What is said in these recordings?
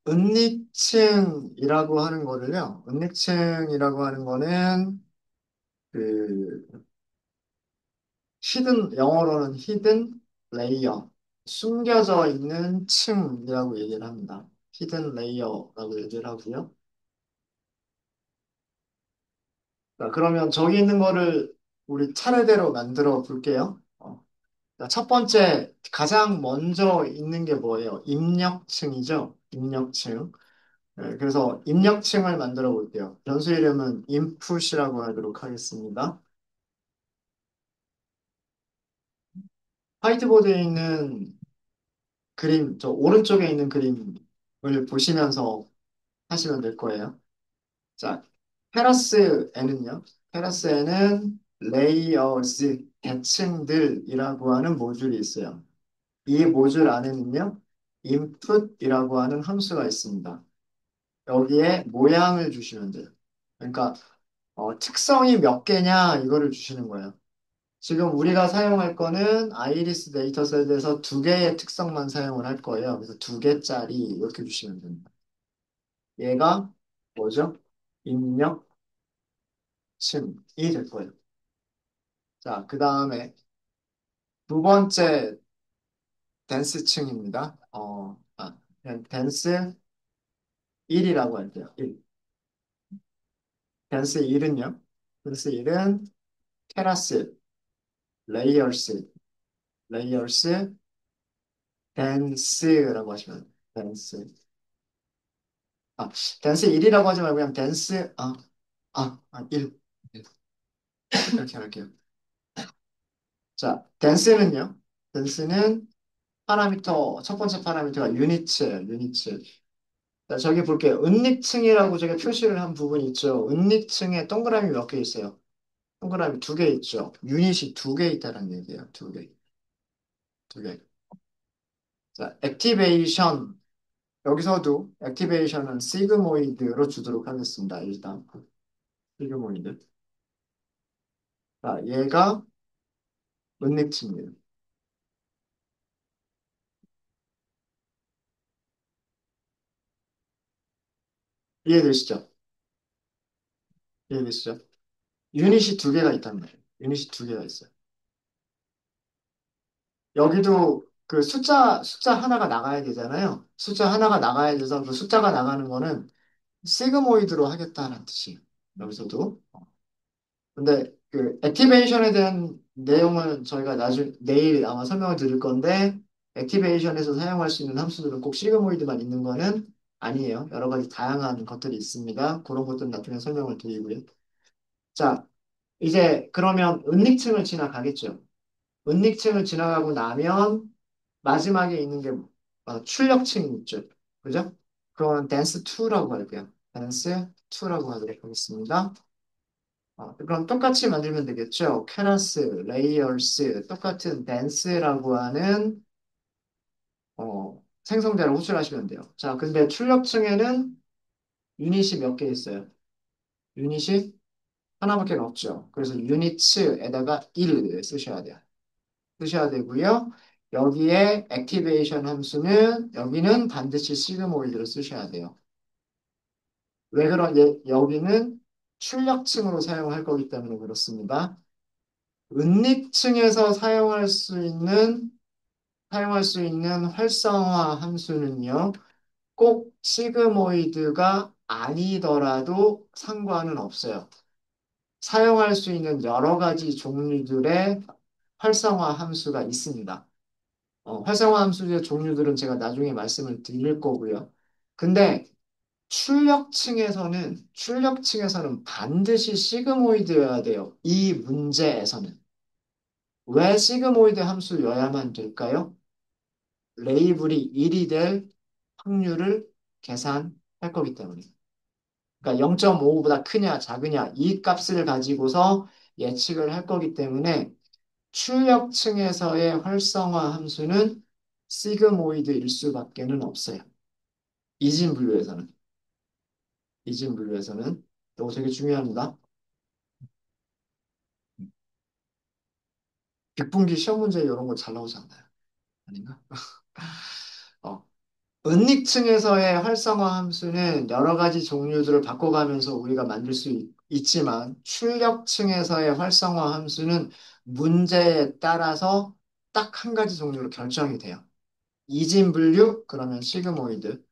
은닉층이라고 하는 거를요. 은닉층이라고 하는 거는 그 영어로는 히든 레이어, 숨겨져 있는 층이라고 얘기를 합니다. 히든 레이어라고 얘기를 하고요. 자, 그러면 저기 있는 거를 우리 차례대로 만들어 볼게요. 자, 첫 번째, 가장 먼저 있는 게 뭐예요? 입력층이죠? 입력층. 네, 그래서 입력층을 만들어 볼게요. 변수 이름은 input이라고 하도록 하겠습니다. 화이트보드에 있는 그림, 저 오른쪽에 있는 그림을 보시면서 하시면 될 거예요. 자, 테라스에는요, 테라스에는 layers, 계층들이라고 하는 모듈이 있어요. 이 모듈 안에는요, input이라고 하는 함수가 있습니다. 여기에 모양을 주시면 돼요. 그러니까 특성이 몇 개냐 이거를 주시는 거예요. 지금 우리가 사용할 거는 아이리스 데이터셋에서 두 개의 특성만 사용을 할 거예요. 그래서 두 개짜리 이렇게 주시면 됩니다. 얘가 뭐죠? 입력층이 될 거예요. 자, 그 다음에 두 번째 댄스층입니다. 그냥 댄스 1이라고 할게요. 1. 댄스 1은요? 댄스 1은 테라스, 레이어스, 레이어스, 댄스라고 하시면 돼요. 댄스. 아, 댄스 1이라고 하지 말고 그냥 댄스, 1. 이렇게 할게요. 자, 댄스는요? 댄스는 첫 번째 파라미터가 유니츠예요, 유니츠. 자, 저기 볼게요. 은닉층이라고 저기 표시를 한 부분이 있죠. 은닉층에 동그라미 몇 개 있어요? 동그라미 두 개 있죠. 유닛이 두 개 있다는 얘기예요. 두 개, 두 개. 자, 액티베이션. 여기서도 액티베이션은 시그모이드로 주도록 하겠습니다. 일단 시그모이드. 자, 얘가 은닉층이에요. 이해되시죠? 이해되시죠? 유닛이 두 개가 있단 말이에요. 유닛이 두 개가 있어요. 여기도 그 숫자 하나가 나가야 되잖아요. 숫자 하나가 나가야 돼서 그 숫자가 나가는 거는 시그모이드로 하겠다는 뜻이에요. 여기서도. 근데 그 액티베이션에 대한 내용은 저희가 내일 아마 설명을 드릴 건데, 액티베이션에서 사용할 수 있는 함수들은 꼭 시그모이드만 있는 거는 아니에요. 여러 가지 다양한 것들이 있습니다. 그런 것들은 나중에 설명을 드리고요. 자, 이제 그러면 은닉층을 지나가겠죠. 은닉층을 지나가고 나면 마지막에 있는 게 출력층이 있죠. 그죠? 그거는 댄스 2라고 할게요. 댄스 2라고 하도록 하겠습니다. 그럼 똑같이 만들면 되겠죠. 캐러스, 레이어스, 똑같은 댄스라고 하는 생성자를 호출하시면 돼요. 자, 근데 출력층에는 유닛이 몇 개 있어요? 유닛이 하나밖에 없죠. 그래서 유니츠에다가 1 쓰셔야 돼요. 쓰셔야 되고요. 여기에 액티베이션 함수는 여기는 반드시 시그모이드를 쓰셔야 돼요. 여기는 출력층으로 사용할 거기 때문에 그렇습니다. 은닉층에서 사용할 수 있는 활성화 함수는요. 꼭 시그모이드가 아니더라도 상관은 없어요. 사용할 수 있는 여러 가지 종류들의 활성화 함수가 있습니다. 활성화 함수의 종류들은 제가 나중에 말씀을 드릴 거고요. 근데 출력층에서는 반드시 시그모이드여야 돼요. 이 문제에서는. 왜 시그모이드 함수여야만 될까요? 레이블이 1이 될 확률을 계산할 거기 때문에. 그러니까 0.5보다 크냐 작으냐 이 값을 가지고서 예측을 할 거기 때문에 출력층에서의 활성화 함수는 시그모이드일 수밖에는 없어요. 이진 분류에서는. 이진 분류에서는. 이거 되게 중요합니다. 빅분기 시험 문제 이런 거 잘 나오지 않나요? 아닌가? 어. 은닉층에서의 활성화 함수는 여러 가지 종류들을 바꿔가면서 우리가 만들 수 있지만 출력층에서의 활성화 함수는 문제에 따라서 딱 한 가지 종류로 결정이 돼요. 이진 분류 그러면 시그모이드.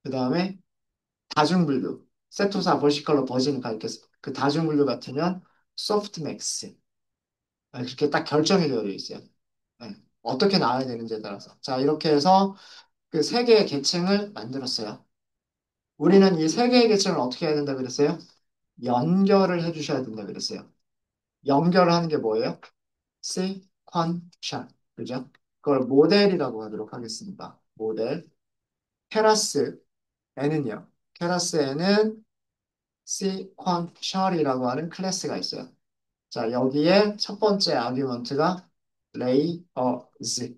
그 다음에 다중분류 세토사 버시컬러 버지니까 이렇게 그 다중분류 같으면 소프트맥스. 그렇게 딱 결정이 되어 있어요. 네. 어떻게 나와야 되는지에 따라서. 자, 이렇게 해서 그 세 개의 계층을 만들었어요. 우리는 이 세 개의 계층을 어떻게 해야 된다 그랬어요? 연결을 해주셔야 된다 그랬어요. 연결을 하는 게 뭐예요? sequential. 그죠? 그걸 모델이라고 하도록 하겠습니다. 모델. 케라스 N은요. 케라스 N은 sequential이라고 하는 클래스가 있어요. 자, 여기에 첫 번째 아규먼트가 layers.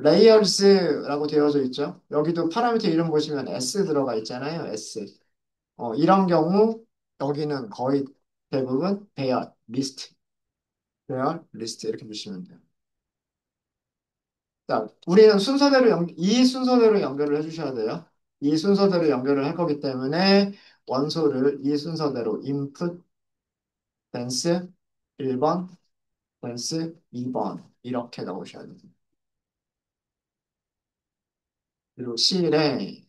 layers라고 되어져 있죠. 여기도 파라미터 이름 보시면 s 들어가 있잖아요. s. 이런 경우 여기는 거의 대부분 배열, 리스트, 배열, 리스트 이렇게 보시면 돼요. 자, 우리는 이 순서대로 연결을 해주셔야 돼요. 이 순서대로 연결을 할 거기 때문에 원소를 이 순서대로 input, 댄스 1번, 댄스 2번 이렇게 넣으셔야 돼요. 그리고 실에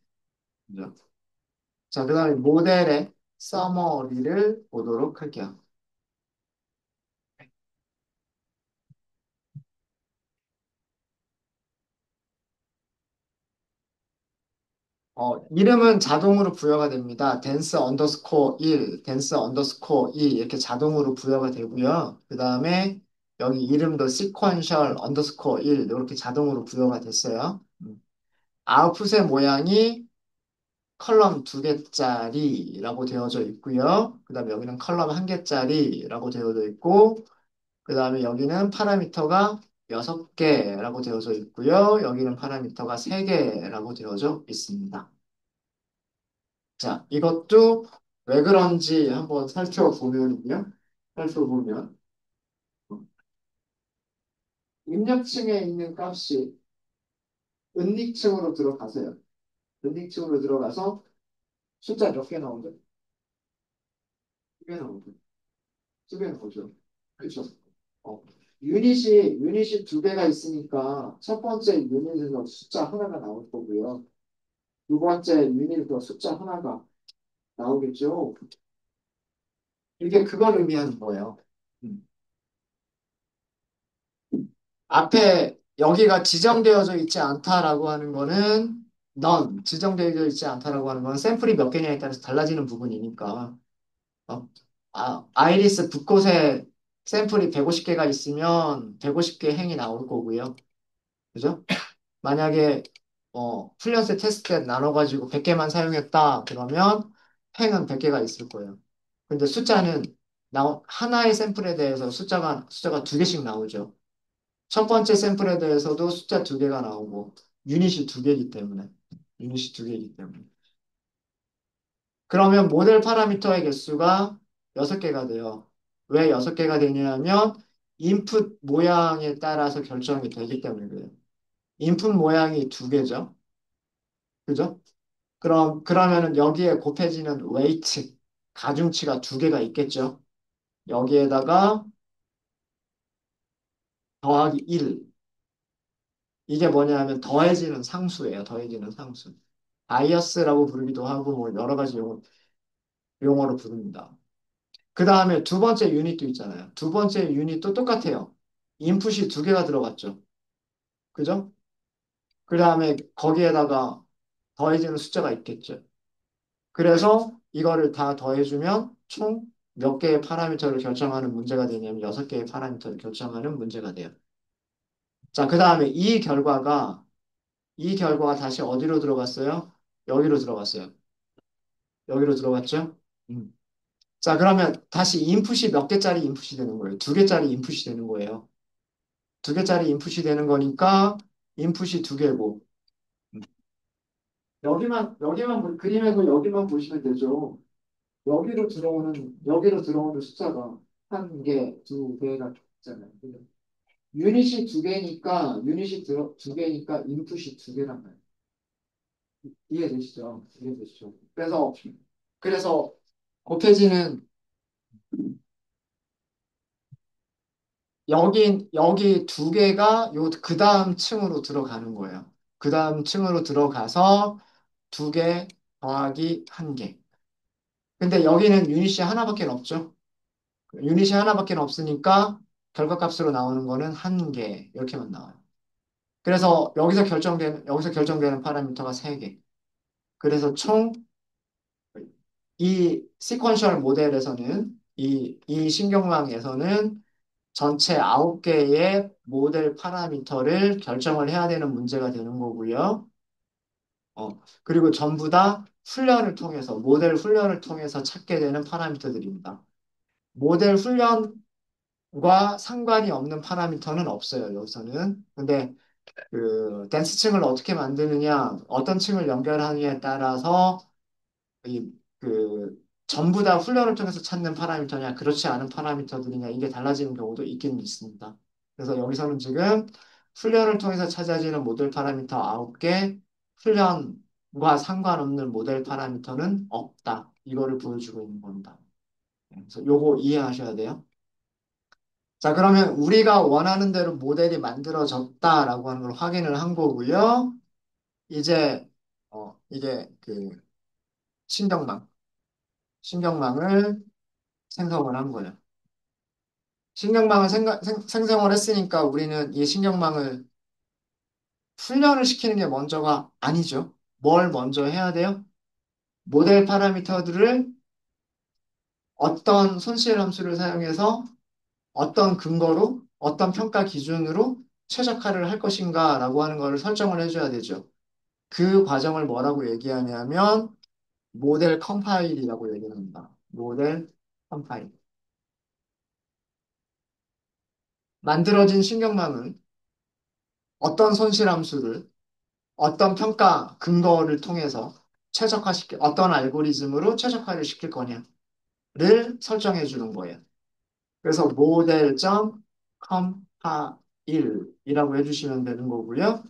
자, 그 다음에 모델의 서머리를 보도록 할게요. 이름은 자동으로 부여가 됩니다. 댄스 언더스코어 1, 댄스 언더스코어 2 이렇게 자동으로 부여가 되고요. 그 다음에 여기 이름도 시퀀셜 언더스코어 1 이렇게 자동으로 부여가 됐어요. 아웃풋의 모양이 컬럼 두 개짜리라고 되어져 있고요. 그 다음에 여기는 컬럼 한 개짜리라고 되어져 있고 그 다음에 여기는 파라미터가 6개라고 되어져 있고요. 여기는 파라미터가 3개라고 되어져 있습니다. 자, 이것도 왜 그런지 한번 살펴보면요. 살펴보면 입력층에 있는 값이 은닉층으로 들어가세요. 은닉층으로 들어가서 숫자 몇 개 나오죠? 2개 나오죠. 2개 나오죠. 그렇죠. 어, 유닛이 2개가 있으니까 첫 번째 유닛에서 숫자 하나가 나올 거고요. 두 번째 유닛에서 숫자 하나가 나오겠죠. 이게 그걸 의미하는 거예요. 음. 앞에 여기가 지정되어져 있지 않다라고 하는 거는 지정되어져 있지 않다라고 하는 건 샘플이 몇 개냐에 따라서 달라지는 부분이니까. 아이리스 붓꽃에 샘플이 150개가 있으면 150개 행이 나올 거고요. 그죠? 만약에 훈련세 테스트 때 나눠가지고 100개만 사용했다 그러면 행은 100개가 있을 거예요. 근데 숫자는 하나의 샘플에 대해서 숫자가 2개씩 나오죠. 첫 번째 샘플에 대해서도 숫자 2개가 나오고 유닛이 2개이기 때문에 유닛이 2개이기 때문에 그러면 모델 파라미터의 개수가 6개가 돼요. 왜 6개가 되냐면 인풋 모양에 따라서 결정이 되기 때문에 그래요. 인풋 모양이 2개죠. 그죠? 그러면은 여기에 곱해지는 웨이트, 가중치가 2개가 있겠죠. 여기에다가 더하기 1. 이게 뭐냐면 더해지는 상수예요. 더해지는 상수. 바이어스라고 부르기도 하고 뭐 여러 가지 용어로 부릅니다. 그 다음에 두 번째 유닛도 있잖아요. 두 번째 유닛도 똑같아요. 인풋이 2개가 들어갔죠. 그죠? 그 다음에 거기에다가 더해지는 숫자가 있겠죠. 그래서 이거를 다 더해주면 총 몇 개의 파라미터를 결정하는 문제가 되냐면 6개의 파라미터를 결정하는 문제가 돼요. 자, 그 다음에 이 결과가 다시 어디로 들어갔어요? 여기로 들어갔어요. 여기로 들어갔죠? 음. 자, 그러면 다시 인풋이 몇 개짜리 인풋이 되는 거예요? 2개짜리 인풋이 되는 거예요. 2개짜리 인풋이 되는 거니까 인풋이 2개고. 그림에서 여기만 보시면 되죠. 여기로 들어오는 숫자가 한 개, 두 개가 있잖아요. 그죠? 유닛이 2개니까 인풋이 2개란 말이에요. 이해되시죠? 이해되시죠? 그래서 곱해지는 여기 두 개가 요 그 다음 층으로 들어가는 거예요. 그 다음 층으로 들어가서 두 개 더하기 한 개. 근데 여기는 유닛이 하나밖에 없죠. 유닛이 하나밖에 없으니까 결과값으로 나오는 거는 한 개. 이렇게만 나와요. 그래서 여기서 결정되는 파라미터가 세 개. 그래서 총 이 시퀀셜 모델에서는 이 신경망에서는 전체 9개의 모델 파라미터를 결정을 해야 되는 문제가 되는 거고요. 그리고 전부 다 모델 훈련을 통해서 찾게 되는 파라미터들입니다. 모델 훈련과 상관이 없는 파라미터는 없어요, 여기서는. 근데 그 댄스층을 어떻게 만드느냐, 어떤 층을 연결하느냐에 따라서 이, 전부 다 훈련을 통해서 찾는 파라미터냐, 그렇지 않은 파라미터들이냐, 이게 달라지는 경우도 있기는 있습니다. 그래서 여기서는 지금 훈련을 통해서 찾아지는 모델 파라미터 9개, 훈련과 상관없는 모델 파라미터는 없다. 이거를 보여주고 있는 겁니다. 그래서 요거 이해하셔야 돼요. 자, 그러면 우리가 원하는 대로 모델이 만들어졌다라고 하는 걸 확인을 한 거고요. 이제, 이게 신경망, 신경망을 생성을 한 거예요. 신경망을 생성을 했으니까 우리는 이 신경망을 훈련을 시키는 게 먼저가 아니죠. 뭘 먼저 해야 돼요? 모델 파라미터들을 어떤 손실 함수를 사용해서 어떤 근거로 어떤 평가 기준으로 최적화를 할 것인가라고 하는 것을 설정을 해줘야 되죠. 그 과정을 뭐라고 얘기하냐면 모델 컴파일이라고 얘기를 합니다. 모델 컴파일. 만들어진 신경망은 어떤 손실 함수를 어떤 평가 근거를 통해서 어떤 알고리즘으로 최적화를 시킬 거냐를 설정해 주는 거예요. 그래서 모델.컴파일이라고 해주시면 되는 거고요.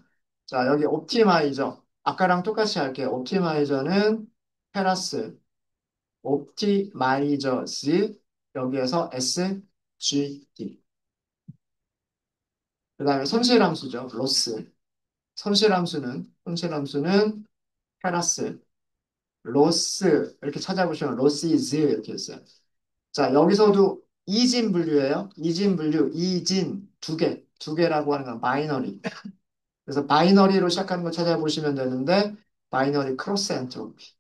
자, 여기 옵티마이저. 아까랑 똑같이 할게요. 옵티마이저는 페라스, 옵티마이저즈, 여기에서 SGD. 그 다음에 손실함수죠. 로스. 손실함수는 페라스, 로스 이렇게 찾아보시면 로시즈 이렇게 있어요. 자, 여기서도 이진 분류예요. 이진 분류, 이진 두 개라고 하는 건 바이너리. 그래서 바이너리로 시작하는 거 찾아보시면 되는데 바이너리 크로스 엔트로피.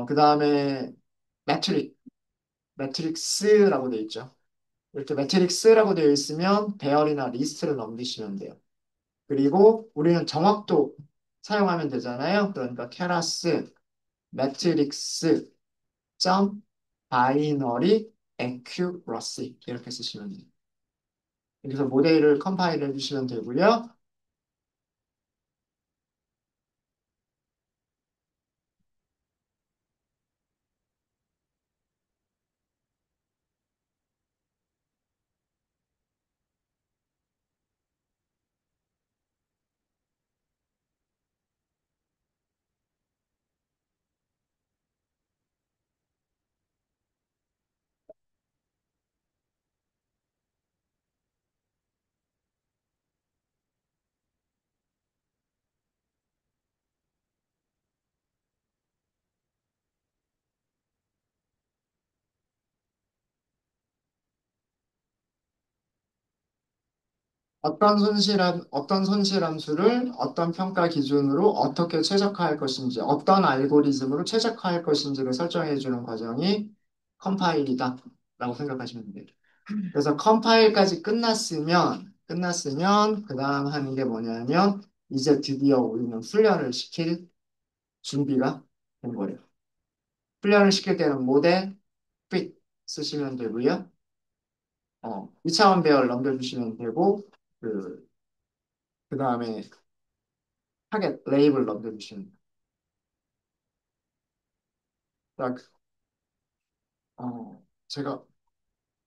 그다음에 매트릭, 매트릭스라고 되어 있죠. 이렇게 매트릭스라고 되어 있으면 배열이나 리스트를 넘기시면 돼요. 그리고 우리는 정확도 사용하면 되잖아요. 그러니까 케라스 매트릭스 점 바이너리 accuracy 이렇게 쓰시면 돼요. 여기서 모델을 컴파일 해주시면 되고요. 어떤 손실함수를 어떤 평가 기준으로 어떻게 최적화할 것인지, 어떤 알고리즘으로 최적화할 것인지를 설정해 주는 과정이 컴파일이다라고 생각하시면 돼요. 그래서 컴파일까지 끝났으면 그 다음 하는 게 뭐냐면 이제 드디어 우리는 훈련을 시킬 준비가 된 거예요. 훈련을 시킬 때는 모델 fit 쓰시면 되고요. 2차원 배열 넘겨주시면 되고 그 다음에 타겟 레이블 넘겨주시면 돼요. 자,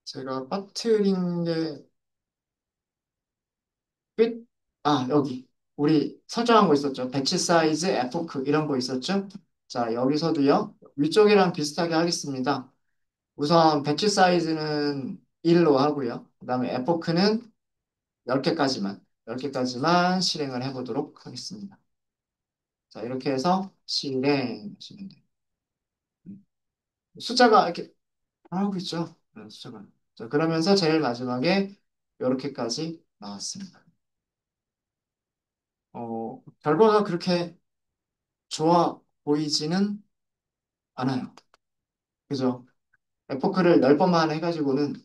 제가 빠뜨린 게 fit. 여기. 우리 설정한 거 있었죠. 배치 사이즈, 에포크 이런 거 있었죠. 자, 여기서도요. 위쪽이랑 비슷하게 하겠습니다. 우선 배치 사이즈는 1로 하고요. 그다음에 에포크는 10개까지만, 10개까지만 실행을 해보도록 하겠습니다. 자, 이렇게 해서 실행하시면 돼요. 숫자가 이렇게 나오고 있죠. 네, 숫자가. 자, 그러면서 제일 마지막에 이렇게까지 나왔습니다. 결과가 그렇게 좋아 보이지는 않아요. 그죠? 에포크를 10번만 해가지고는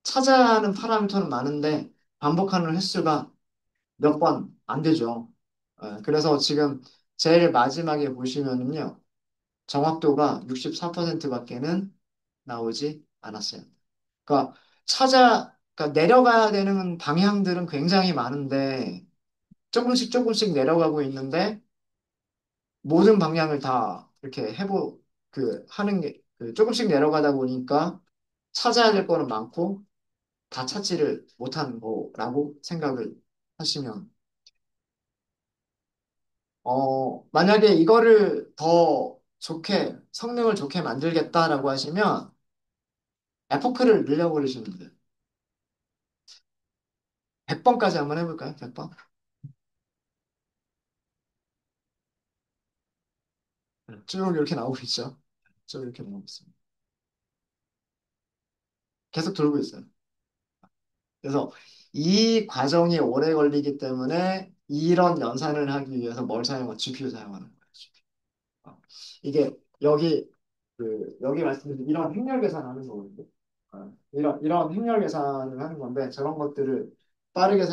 찾아야 하는 파라미터는 많은데 반복하는 횟수가 몇 번 안 되죠. 그래서 지금 제일 마지막에 보시면은요. 정확도가 64%밖에는 나오지 않았어요. 그러니까 그러니까 내려가야 되는 방향들은 굉장히 많은데 조금씩 조금씩 내려가고 있는데 모든 방향을 다 이렇게 하는 게 조금씩 내려가다 보니까 찾아야 될 거는 많고 다 찾지를 못하는 거라고 생각을 하시면 만약에 이거를 더 성능을 좋게 만들겠다라고 하시면 에포크를 늘려버리시면 돼요. 100번까지 한번 해볼까요? 100번? 쭉 이렇게 나오고 있죠. 쭉 이렇게 나오고 있습니다. 계속 돌고 있어요. 그래서 이 과정이 오래 걸리기 때문에 이런 연산을 하기 위해서 GPU 사용하는 거예요. GPU. 이게 여기 여기 말씀드린 이런 행렬 계산하는 거거든요. 이런 행렬 계산을 하는 건데 저런 것들을 빠르게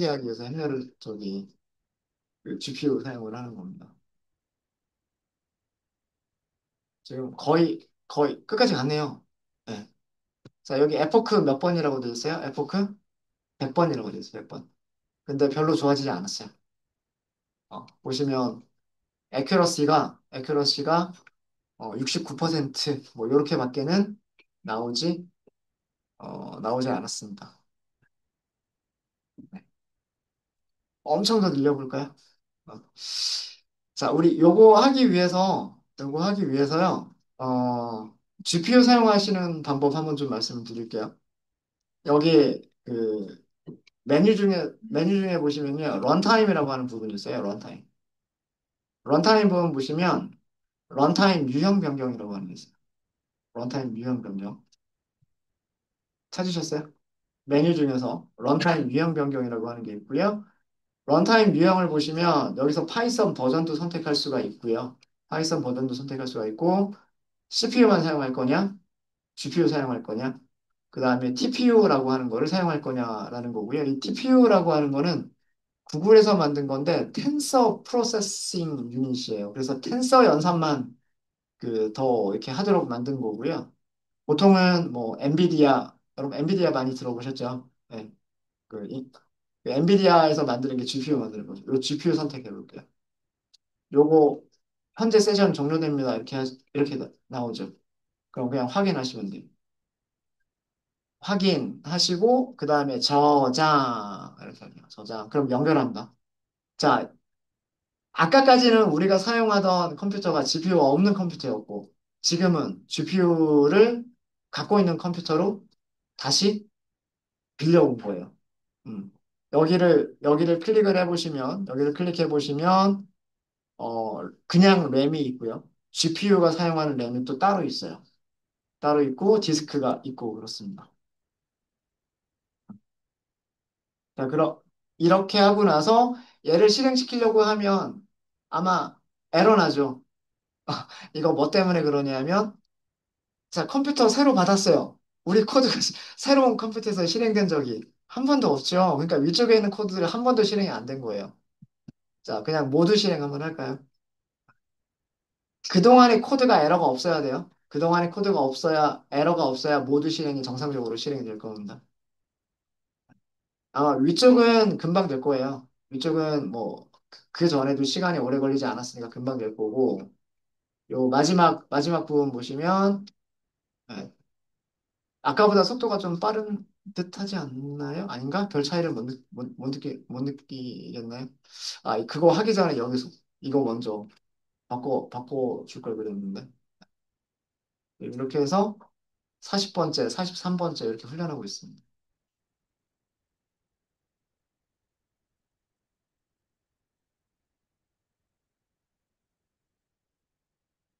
하기 위해서 행렬을 GPU 사용을 하는 겁니다. 지금 거의 끝까지 갔네요. 네. 자, 여기 에포크 몇 번이라고 되어 있어요? 에포크 100번이라고 되어 있어요. 100번. 근데 별로 좋아지지 않았어요. 보시면 에큐러시가 69%뭐 이렇게밖에는 나오지 나오지 않았습니다. 네. 엄청 더 늘려볼까요? 어. 자, 우리 요거 하기 위해서요. GPU 사용하시는 방법 한번 좀 말씀드릴게요. 여기 메뉴 중에 보시면요. 런타임이라고 하는 부분이 있어요. 런타임. 런타임 부분 보시면 런타임 유형 변경이라고 하는 게 있어요. 런타임 유형 변경. 찾으셨어요? 메뉴 중에서 런타임 유형 변경이라고 하는 게 있고요. 런타임 유형을 보시면 여기서 파이썬 버전도 선택할 수가 있고요. 파이썬 버전도 선택할 수가 있고 CPU만 사용할 거냐, GPU 사용할 거냐, 그 다음에 TPU라고 하는 거를 사용할 거냐라는 거고요. 이 TPU라고 하는 거는 구글에서 만든 건데 텐서 프로세싱 유닛이에요. 그래서 텐서 연산만 더 이렇게 하도록 만든 거고요. 보통은 뭐 여러분 엔비디아 많이 들어보셨죠? 네. 그 엔비디아에서 만드는 게 GPU 만드는 거죠. 요 GPU 선택해 볼게요. 요거 현재 세션 종료됩니다. 이렇게 나오죠. 그럼 그냥 확인하시면 돼요. 확인하시고 그 다음에 저장 이렇게 할게요. 저장. 그럼 연결한다. 자, 아까까지는 우리가 사용하던 컴퓨터가 GPU가 없는 컴퓨터였고 지금은 GPU를 갖고 있는 컴퓨터로 다시 빌려온 거예요. 음. 여기를 클릭해 보시면 그냥 램이 있고요. GPU가 사용하는 램이 또 따로 있어요. 따로 있고 디스크가 있고 그렇습니다. 자, 그럼 이렇게 하고 나서 얘를 실행시키려고 하면 아마 에러 나죠. 이거 뭐 때문에 그러냐면 자, 컴퓨터 새로 받았어요. 우리 코드가 새로운 컴퓨터에서 실행된 적이 한 번도 없죠. 그러니까 위쪽에 있는 코드들이 한 번도 실행이 안 된 거예요. 자, 그냥 모두 실행 한번 할까요? 그동안의 코드가 에러가 없어야 돼요. 그동안의 코드가 에러가 없어야 모두 실행이 정상적으로 실행이 될 겁니다. 아마 위쪽은 금방 될 거예요. 위쪽은 뭐, 그 전에도 시간이 오래 걸리지 않았으니까 금방 될 거고, 요 마지막 부분 보시면, 네, 아까보다 속도가 좀 뜻하지 않나요? 아닌가? 별 차이를 못 느끼겠나요? 아, 그거 하기 전에 여기서 이거 먼저 바꿔 줄 걸 그랬는데. 이렇게 해서 40번째, 43번째 이렇게 훈련하고 있습니다.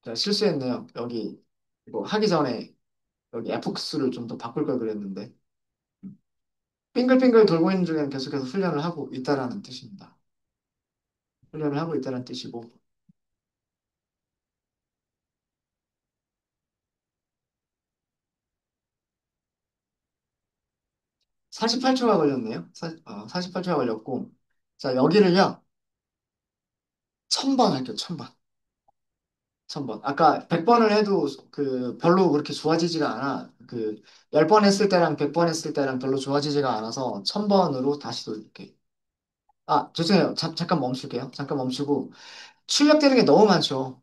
자, 실수했네요. 여기 이거 하기 전에 여기 fx를 좀 더 바꿀 걸 그랬는데. 빙글빙글 돌고 있는 중에 계속해서 훈련을 하고 있다라는 뜻입니다. 훈련을 하고 있다는 뜻이고. 48초가 걸렸네요. 48초가 걸렸고. 자, 여기를요. 1000번 할게요. 1000번. 1000번. 아까 100번을 해도 별로 그렇게 좋아지지가 않아. 10번 했을 때랑 100번 했을 때랑 별로 좋아지지가 않아서 1000번으로 다시 돌릴게요. 아, 죄송해요. 잠깐 멈출게요. 잠깐 멈추고. 출력되는 게 너무 많죠.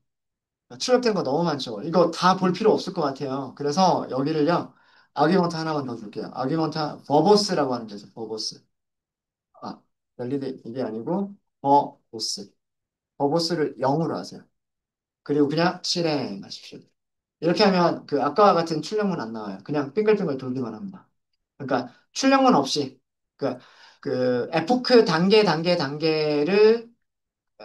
출력된 거 너무 많죠. 이거 다 볼 필요 없을 것 같아요. 그래서 여기를요. 아규먼트 하나만 더 줄게요. 아규먼트 버보스라고 하는 데서 버보스. 아, 밸리드 이게 아니고 버보스. 버보스를 0으로 하세요. 그리고 그냥 실행하십시오. 이렇게 하면 아까와 같은 출력문 안 나와요. 그냥 빙글빙글 돌기만 합니다. 그러니까 출력문 없이 그 에포크 단계를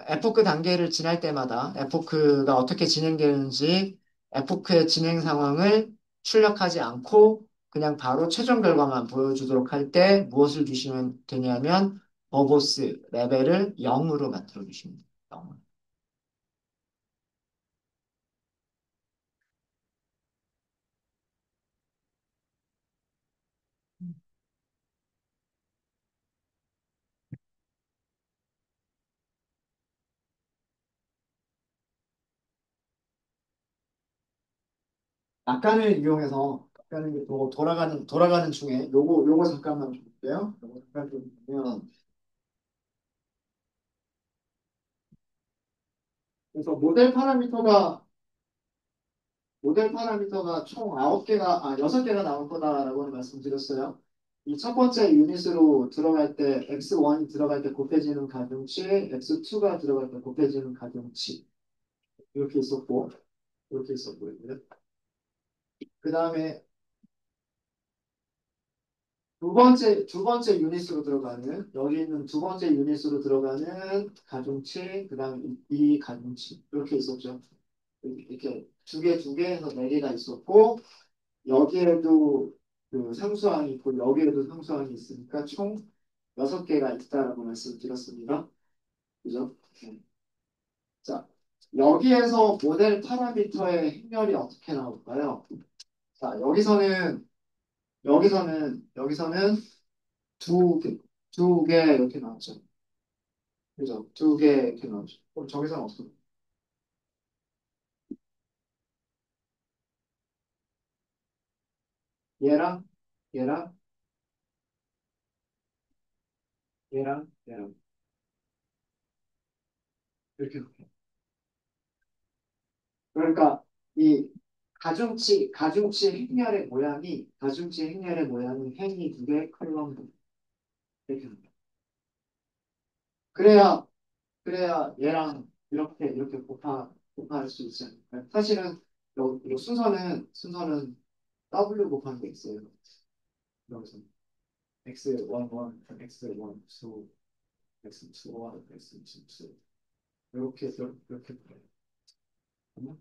에포크 단계를 지날 때마다 에포크가 어떻게 진행되는지 에포크의 진행 상황을 출력하지 않고 그냥 바로 최종 결과만 보여주도록 할 때 무엇을 주시면 되냐면 버보스 레벨을 0으로 만들어 주십니다. 0. 약간을 이용해서 약간을 돌아가는 중에 요거 잠깐만 좀 볼게요. 요거 잠깐 좀 보면 그래서 모델 파라미터가 총 9개가, 6개가 나올 거다라고 말씀드렸어요. 이 첫 번째 유닛으로 들어갈 때, x1이 들어갈 때 곱해지는 가중치, x2가 들어갈 때 곱해지는 가중치. 이렇게 있었고, 이렇게 있었고요. 그 다음에 두 번째 유닛으로 들어가는, 여기 있는 두 번째 유닛으로 들어가는 가중치, 그 다음에 이 가중치. 이렇게 있었죠. 이렇게 두 개 해서 네 개가 있었고, 여기에도 상수항이 있고 여기에도 상수항이 있으니까 총 6개가 있다라고 말씀드렸습니다. 그죠? 네. 자, 여기에서 모델 파라미터의 행렬이 어떻게 나올까요? 자, 여기서는 두 개, 두 개 이렇게 나왔죠. 그죠? 두 개 이렇게 나오죠. 그럼 저기서는 없어. 얘랑, 얘랑, 얘랑 이렇게 놓게. 그러니까 이 가중치 행렬의 모양이 행이 두 개, 컬럼 두 개. 이렇게 합니다. 그래야 얘랑 이렇게 곱할 수 있지 않을까요? 사실은 요 순서는 W 곱하기 X예요. 여기서 X11, X1, X2, X21, X22 이렇게 그래요. 이건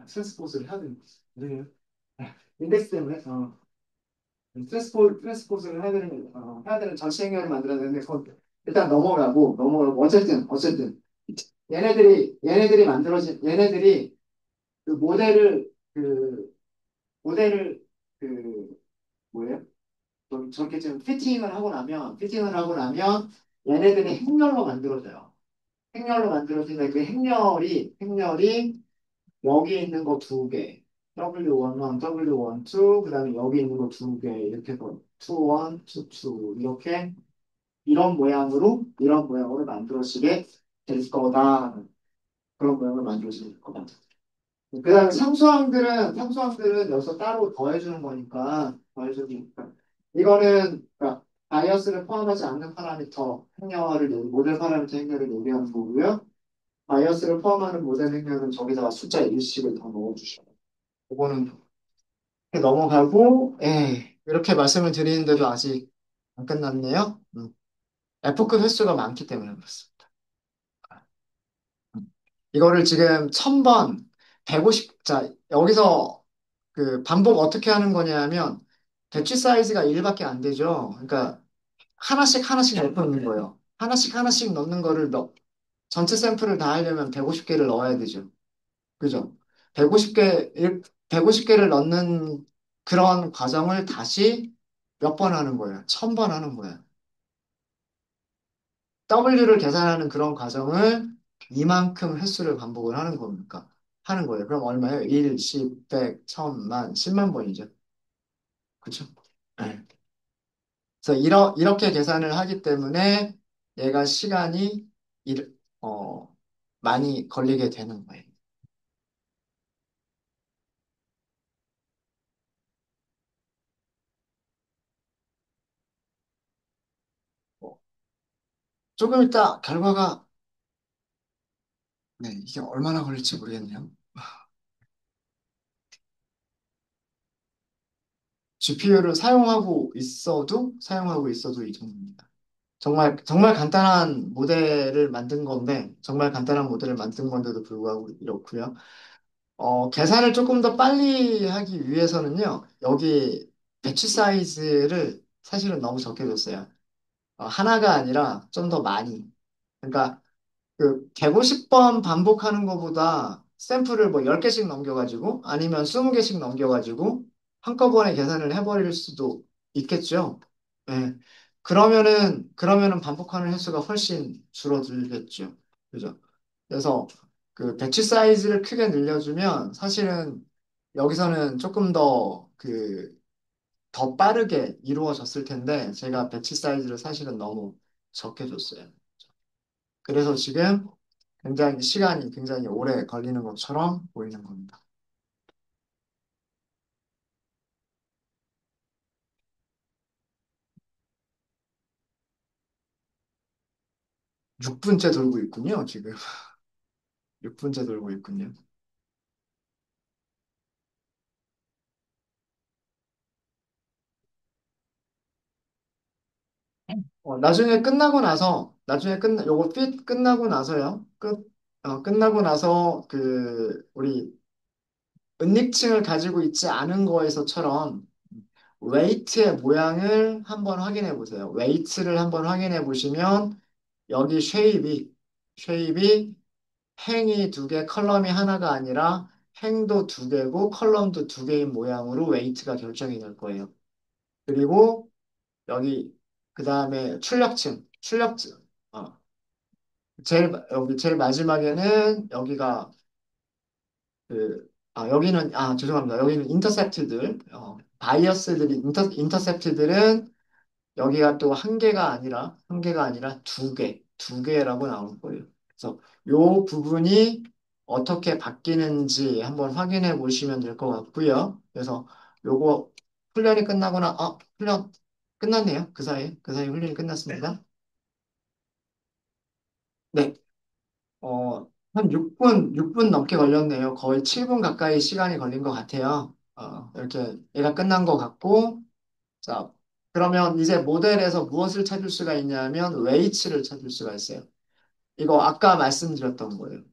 트랜스포즈를 해야 되는 거지. 네. 인덱스 때문에 트랜스포즈를 해야 되는 전체 행렬을 만들어야 되는데 그건 일단 넘어가고 어쨌든 얘네들이 그 모델을 그 뭐예요? 저렇게 좀 피팅을 하고 나면 얘네들이 행렬로 만들어져요. 행렬로 만들어지는데 그 행렬이 여기 있는 거 두 개, W11, W12, 그다음에 여기 있는 거 두 개, 이렇게 해서 21, 22 이렇게 이런 모양으로 만들어지게 될 거다. 그런 모양을 만들어줄 것 같아요. 그다음에 상수항들은 여기서 따로 더해주는 거니까 더해주는 거니까 이거는 그러니까 바이어스를 포함하지 않는 파라미터 행렬을 모델 파라미터 행렬을 얘기하는 거고요. 바이어스를 포함하는 모델 행렬은 저기다가 숫자 1씩을 더 넣어주셔요. 이거는 이렇게 넘어가고 이렇게 말씀을 드리는데도 아직 안 끝났네요. F급 횟수가 많기 때문에 그렇습니다. 이거를 지금 1000번, 150, 자, 여기서 그 반복 어떻게 하는 거냐면, 배치 사이즈가 1밖에 안 되죠. 그러니까 하나씩 넣는 거예요. 하나씩 넣는 거를 전체 샘플을 다 하려면 150개를 넣어야 되죠. 그죠? 150개, 150개를 넣는 그런 과정을 다시 몇 번 하는 거예요? 1000번 하는 거예요. W를 계산하는 그런 과정을 이만큼 횟수를 반복을 하는 겁니까? 하는 거예요. 그럼 얼마예요? 1, 10, 100, 1000만, 10만 번이죠. 그렇죠? 네. 그래서 이렇게 계산을 하기 때문에 얘가 시간이 일, 어, 많이 걸리게 되는 거예요. 뭐, 조금 이따 결과가 네, 이게 얼마나 걸릴지 모르겠네요. GPU를 사용하고 있어도 이 정도입니다. 정말 간단한 모델을 만든 건데, 정말 간단한 모델을 만든 건데도 불구하고 이렇고요. 계산을 조금 더 빨리 하기 위해서는요, 여기 배치 사이즈를 사실은 너무 적게 줬어요. 하나가 아니라 좀 더 많이. 그러니까 그 150번 반복하는 것보다 샘플을 뭐 10개씩 넘겨가지고 아니면 20개씩 넘겨가지고 한꺼번에 계산을 해버릴 수도 있겠죠. 예. 그러면은 반복하는 횟수가 훨씬 줄어들겠죠. 그죠? 그래서 그 배치 사이즈를 크게 늘려주면 사실은 여기서는 조금 더 빠르게 이루어졌을 텐데 제가 배치 사이즈를 사실은 너무 적게 줬어요. 그래서 지금 시간이 굉장히 오래 걸리는 것처럼 보이는 겁니다. 6분째 돌고 있군요, 지금. 6분째 돌고 있군요. 요거 핏 끝나고 나서요. 끝나고 나서 우리 은닉층을 가지고 있지 않은 거에서처럼 웨이트의 모양을 한번 확인해 보세요. 웨이트를 한번 확인해 보시면 여기 쉐입이 행이 두 개, 컬럼이 하나가 아니라 행도 두 개고 컬럼도 두 개인 모양으로 웨이트가 결정이 될 거예요. 그리고 여기 그 다음에 출력층. 어, 여기 제일 마지막에는 여기가 죄송합니다. 여기는 인터셉트들은 여기가 또 한 개가 아니라 두 개라고 나올 거예요. 그래서 요 부분이 어떻게 바뀌는지 한번 확인해 보시면 될 것 같고요. 그래서 요거 훈련 끝났네요. 그 사이 훈련이 끝났습니다. 네, 한 6분 넘게 걸렸네요. 거의 7분 가까이 시간이 걸린 것 같아요. 이렇게 얘가 끝난 것 같고, 자, 그러면 이제 모델에서 무엇을 찾을 수가 있냐면 웨이츠를 찾을 수가 있어요. 이거 아까 말씀드렸던 거예요.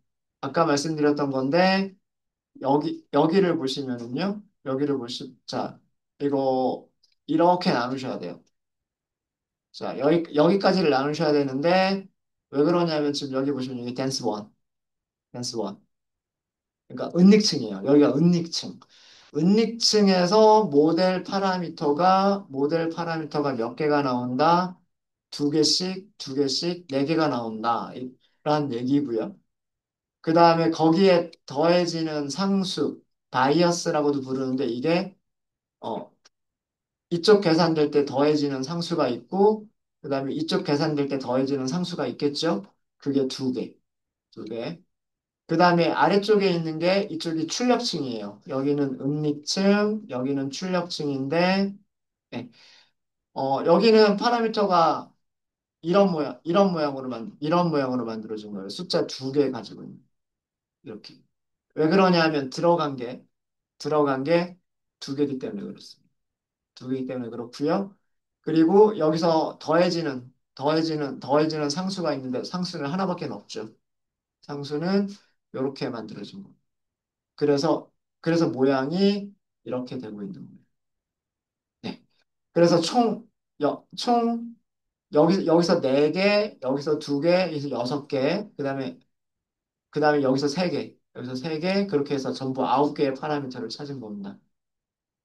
아까 말씀드렸던 건데 여기를 보시면은요. 자, 이거 이렇게 나누셔야 돼요. 자, 여기까지를 나누셔야 되는데 왜 그러냐면 지금 여기 보시면 여기 댄스 원. 그러니까 은닉층이에요. 여기가 은닉층. 은닉층에서 모델 파라미터가 몇 개가 나온다? 두 개씩, 네 개가 나온다. 라는 얘기고요. 그 다음에 거기에 더해지는 상수, 바이어스라고도 부르는데 이게 어, 이쪽 계산될 때 더해지는 상수가 있고 그 다음에 이쪽 계산될 때 더해지는 상수가 있겠죠? 그게 두 개. 그 다음에 아래쪽에 있는 게 이쪽이 출력층이에요. 여기는 응립층, 여기는 출력층인데, 네. 여기는 파라미터가 이런 모양으로 만들어진 거예요. 숫자 두 개 가지고 있는. 이렇게. 왜 그러냐면 들어간 게 두 개이기 때문에 그렇습니다. 두 개이기 때문에 그렇고요. 그리고 여기서 더해지는 상수가 있는데 상수는 하나밖에 없죠. 상수는 이렇게 만들어진 거예요. 그래서, 그래서 모양이 이렇게 되고 있는 거예요. 네. 그래서 총, 여기서 네 개, 여기서 두 개, 여기서 여섯 개, 그 다음에 여기서 세 개, 여기서 세 개, 그렇게 해서 전부 아홉 개의 파라미터를 찾은 겁니다.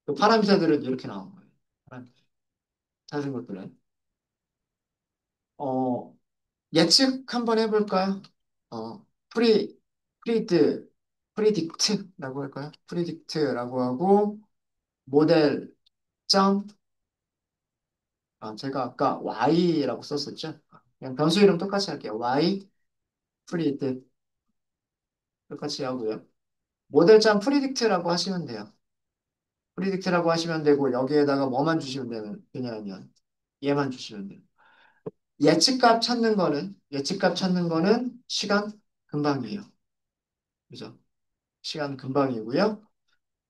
그 파라미터들은 이렇게 나온 거예요. 파라미터 찾은 것들은. 어, 예측 한번 해볼까요? 어, 프리, 프리드, 프리딕트라고 할까요? 프리딕트라고 하고, 모델 점, 제가 아까 Y라고 썼었죠? 그냥 변수 이름 똑같이 할게요. Y, 프리드, 똑같이 하고요. 모델 점 프리딕트라고 하시면 돼요. 프리딕트라고 하시면 되고, 여기에다가 뭐만 주시면 되냐면, 얘만 주시면 돼요. 예측값 찾는 거는 시간 금방이에요. 그죠? 시간 금방이고요.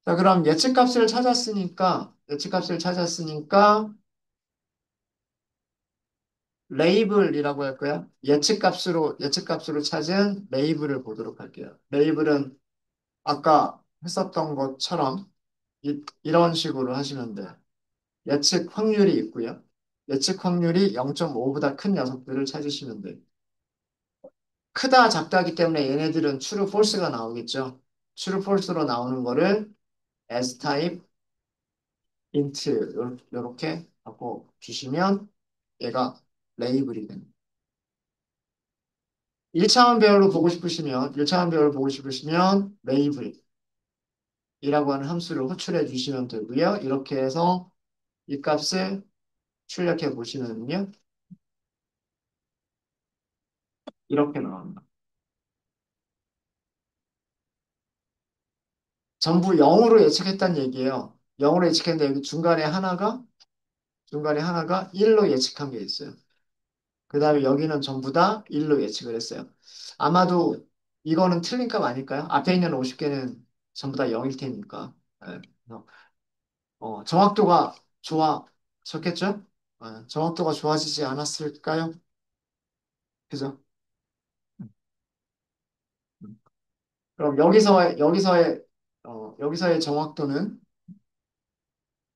자, 그럼 예측값을 찾았으니까, 레이블이라고 할까요? 예측값으로 찾은 레이블을 보도록 할게요. 레이블은 아까 했었던 것처럼 이런 식으로 하시면 돼요. 예측 확률이 있고요. 예측 확률이 0.5보다 큰 녀석들을 찾으시면 돼요. 크다, 작다기 때문에 얘네들은 true, false가 나오겠죠. true, false로 나오는 거를 S 타입, int 이렇게 바꿔 주시면 얘가 레이블이 됩니다. 1차원 배열로 보고 싶으시면 레이블이라고 하는 함수를 호출해 주시면 되고요. 이렇게 해서 이 값을 출력해 보시면요. 이렇게 나옵니다. 전부 0으로 예측했다는 얘기예요. 0으로 예측했는데 여기 중간에 하나가 1로 예측한 게 있어요. 그 다음에 여기는 전부 다 1로 예측을 했어요. 아마도 이거는 틀린 값 아닐까요? 앞에 있는 50개는 전부 다 0일 테니까. 예, 그래서, 정확도가 좋아졌겠죠? 정확도가 좋아지지 않았을까요? 그죠? 음, 음. 그럼 여기서의 정확도는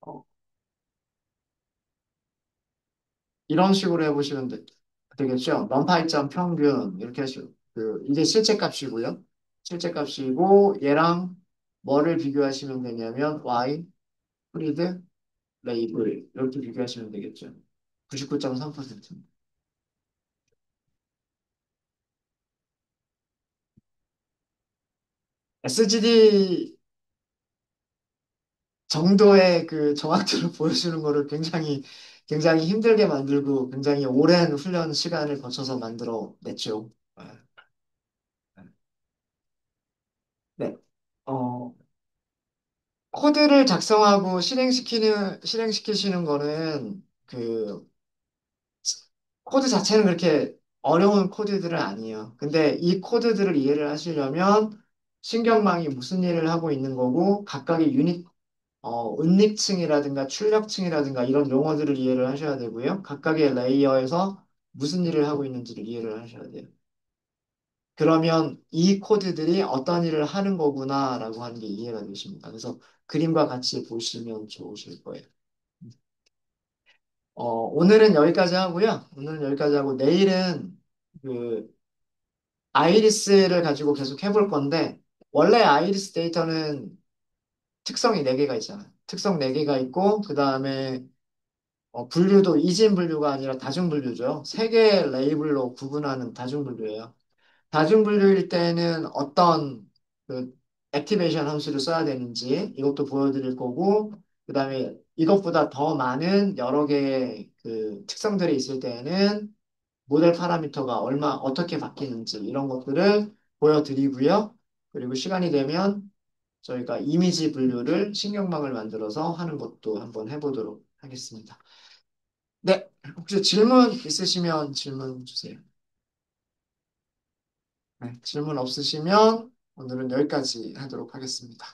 어, 이런 식으로 해보시면 되겠죠? 넘파이점 평균 이렇게 하시고 이게 실제 값이고요. 실제 값이고 얘랑 뭐를 비교하시면 되냐면 y 프리드 레이블 이렇게 비교하시면 되겠죠. 99.3%. SGD 정도의 그 정확도를 보여주는 거를 굉장히 힘들게 만들고 굉장히 오랜 훈련 시간을 거쳐서 만들어 냈죠. 네. 어, 코드를 작성하고 실행시키시는 거는 코드 자체는 그렇게 어려운 코드들은 아니에요. 근데 이 코드들을 이해를 하시려면 신경망이 무슨 일을 하고 있는 거고 각각의 은닉층이라든가 출력층이라든가 이런 용어들을 이해를 하셔야 되고요. 각각의 레이어에서 무슨 일을 하고 있는지를 이해를 하셔야 돼요. 그러면 이 코드들이 어떤 일을 하는 거구나라고 하는 게 이해가 되십니다. 그래서 그림과 같이 보시면 좋으실 거예요. 오늘은 여기까지 하고 내일은 그 아이리스를 가지고 계속 해볼 건데 원래 아이리스 데이터는 특성이 4개가 있잖아요. 특성 4개가 있고 그 다음에 분류도 이진 분류가 아니라 다중 분류죠. 3개의 레이블로 구분하는 다중 분류예요. 다중 분류일 때는 어떤 그 액티베이션 함수를 써야 되는지 이것도 보여드릴 거고 그 다음에 이것보다 더 많은 여러 개의 그 특성들이 있을 때에는 모델 파라미터가 어떻게 바뀌는지 이런 것들을 보여드리고요. 그리고 시간이 되면 저희가 이미지 분류를 신경망을 만들어서 하는 것도 한번 해보도록 하겠습니다. 네, 혹시 질문 있으시면 질문 주세요. 네, 질문 없으시면 오늘은 여기까지 하도록 하겠습니다.